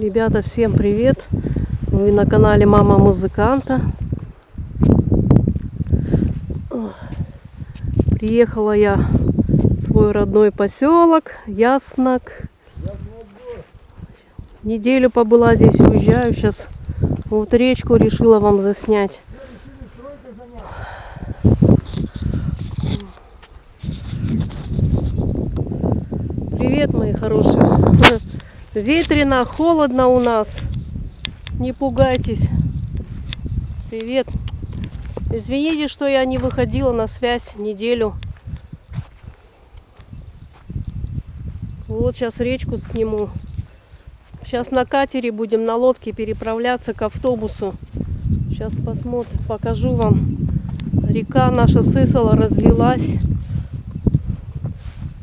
Ребята, всем привет! Вы на канале Мама Музыканта. Приехала я в свой родной поселок Яснок. Неделю побыла здесь, уезжаю сейчас. Вот речку решила вам заснять. Привет, мои хорошие. Ветрено, холодно у нас. Не пугайтесь. Привет. Извините, что я не выходила на связь неделю. Вот сейчас речку сниму. Сейчас на катере будем, на лодке переправляться к автобусу. Сейчас посмотрим, покажу вам. Река наша Сысола разлилась.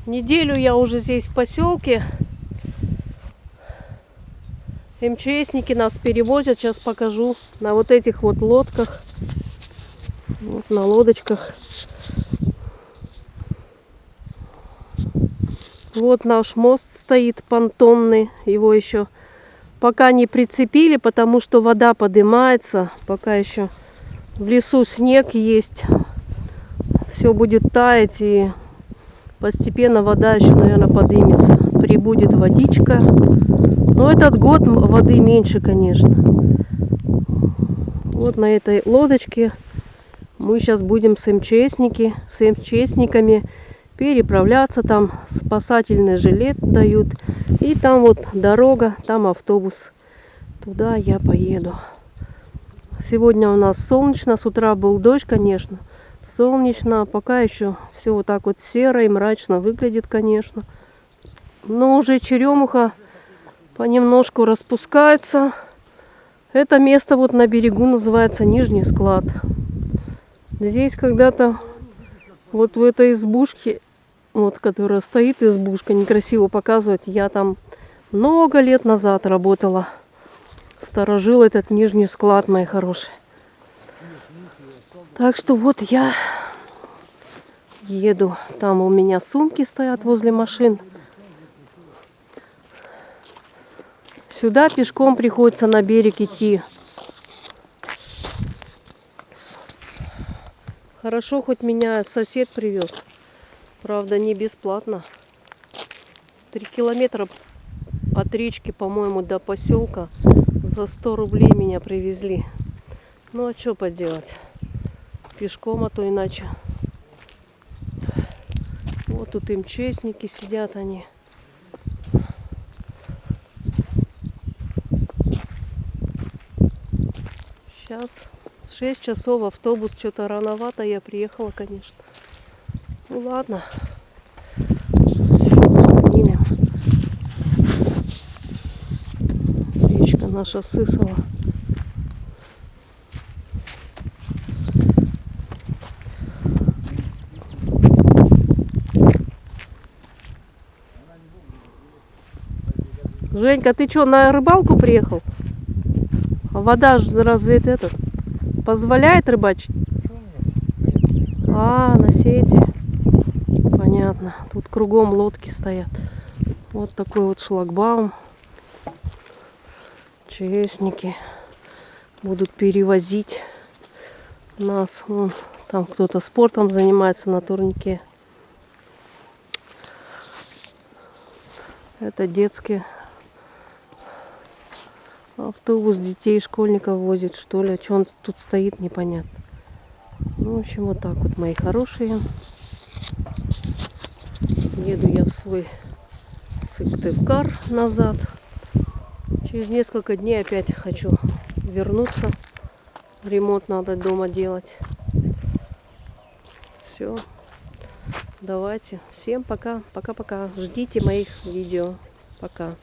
Неделю я уже здесь в поселке. МЧСники нас перевозят, сейчас покажу, на вот этих вот лодках, вот на лодочках. Вот наш мост стоит понтонный, его еще пока не прицепили, потому что вода поднимается, пока еще в лесу снег есть, все будет таять и постепенно вода еще, наверное, поднимется, прибудет водичка. Но этот год воды меньше, конечно. Вот на этой лодочке мы сейчас будем с МЧСниками переправляться. Там спасательный жилет дают. И там вот дорога, там автобус. Туда я поеду. Сегодня у нас солнечно. С утра был дождь, конечно. Солнечно. Пока еще все вот так вот серо и мрачно выглядит, конечно. Но уже черемуха понемножку распускается. Это место вот на берегу называется Нижний склад. Здесь когда-то вот в этой избушке, вот которая стоит избушка, некрасиво показывать, я там много лет назад работала. Сторожил этот Нижний склад, мои хорошие. Так что вот я еду. Там у меня сумки стоят возле машин. Сюда пешком приходится на берег идти. Хорошо, хоть меня сосед привез. Правда, не бесплатно. 3 километра от речки, по-моему, до поселка. За 100 рублей меня привезли. Ну, а что поделать? Пешком, а то иначе. Вот тут МЧСники сидят они. Сейчас 6 часов, автобус, что-то рановато я приехала, конечно. Ну ладно, снимем. Речка наша Сысола. Женька, ты что, на рыбалку приехал? А вода же разве это позволяет рыбачить? А, на сети. Понятно. Тут кругом лодки стоят. Вот такой вот шлагбаум. ЧСники будут перевозить нас. Вон, там кто-то спортом занимается на турнике. Это детский автобус, детей, школьников возит, что ли. Что он тут стоит, непонятно. Ну, в общем, вот так вот, мои хорошие. Еду я в свой Сыктывкар назад. Через несколько дней опять хочу вернуться. Ремонт надо дома делать. Все. Давайте. Всем пока. Пока-пока. Ждите моих видео. Пока.